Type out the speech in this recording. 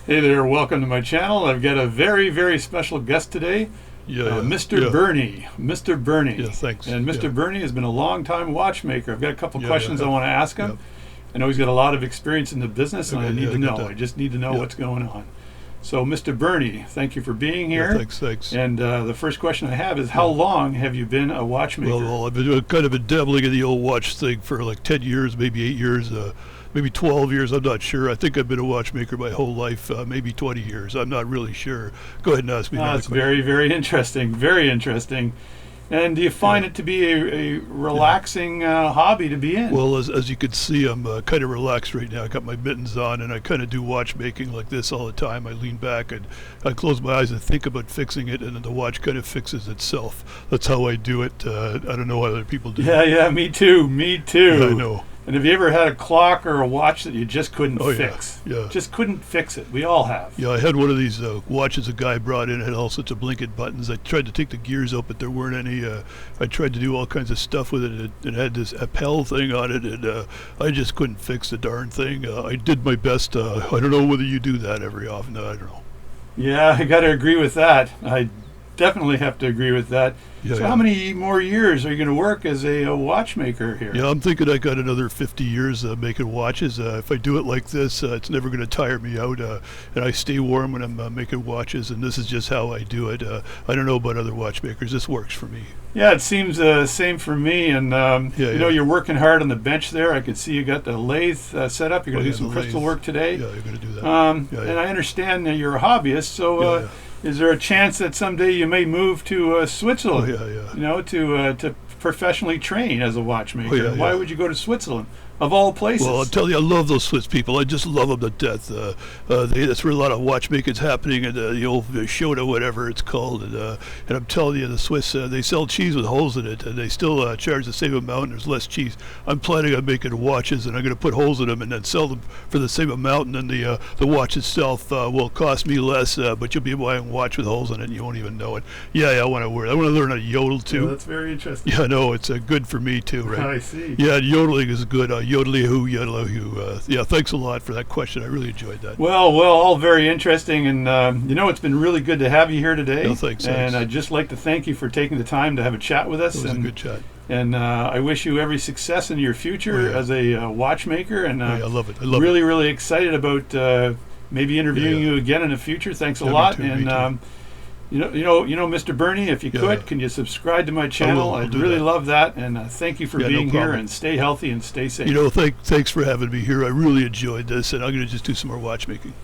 Hey there, welcome to my channel. I've got a very, very special guest today, Mr. Bernie. Mr. Bernie. Yeah, thanks. And Mr. Bernie has been a long-time watchmaker. I've got a couple questions I want to ask him. Yeah. I know he's got a lot of experience in the business, and Okay, I need to know. that. I just need to know what's going on. So, Mr. Bernie, thank you for being here. Yeah, thanks. And the first question I have is, how long have you been a watchmaker? Well, I've been kind of dabbling in the old watch thing for like 10 years, maybe 8 years, maybe 12 years. I'm not sure. I think I've been a watchmaker my whole life, maybe 20 years. I'm not really sure. Go ahead and ask me. That's very, very interesting. Very interesting. And do you find it to be a relaxing hobby to be in? Well, as you can see, I'm kind of relaxed right now. I got my mittens on, and I kind of do watchmaking like this all the time. I lean back and I close my eyes and think about fixing it, and then the watch kind of fixes itself. That's how I do it. I don't know what other people do. Yeah, me too. Me too. Yeah, I know. And have you ever had a clock or a watch that you just couldn't yeah, fix? yeah. Just couldn't fix it. We all have. Yeah, I had one of these watches a guy brought in. It had all sorts of blinking buttons. I tried to take the gears out, but there weren't any. I tried to do all kinds of stuff with it. It had this Appel thing on it, and I just couldn't fix the darn thing. I did my best. I don't know whether you do that every often. I don't know. Yeah, I got to agree with that. I definitely have to agree with that. Yeah, so how many more years are you going to work as a watchmaker here? Yeah, I'm thinking I got another 50 years making watches. If I do it like this, it's never going to tire me out. And I stay warm when I'm making watches, and this is just how I do it. I don't know about other watchmakers. This works for me. Yeah, it seems same for me. And you know, you're working hard on the bench there. I could see you got the lathe set up. You're going to do some crystal work today. Yeah, you're going to do that. And I understand that you're a hobbyist, so is there a chance that someday you may move to Switzerland? You know, to professionally train as a watchmaker. Why would you go to Switzerland, of all places? Well, I'll tell you, I love those Swiss people. I just love them to death. That's where a lot of watchmaking's happening at the old Shoda, whatever it's called. And I'm telling you, the Swiss, they sell cheese with holes in it, and they still charge the same amount, and there's less cheese. I'm planning on making watches, and I'm going to put holes in them and then sell them for the same amount, and then the watch itself will cost me less, but you'll be buying a watch with holes in it, and you won't even know it. Yeah, I want to wear it. I want to learn how to yodel, too. Well, that's very interesting. Yeah, no, it's good for me, too, right? I see. Yeah, yodeling is good. Yodeling-hoo, yodeling-hoo. Yeah, thanks a lot for that question. I really enjoyed that. Well, all very interesting, and you know, it's been really good to have you here today. No, thanks. And I'd just like to thank you for taking the time to have a chat with us. It was a good chat. And I wish you every success in your future as a watchmaker. And I love it. I love really, really excited about maybe interviewing you again in the future. Thanks a lot. Me too. And you know, Mr. Bernie, if you could, can you subscribe to my channel? I'd really love that. And thank you for being here. And stay healthy and stay safe. You know, thanks for having me here. I really enjoyed this, and I'm going to just do some more watchmaking.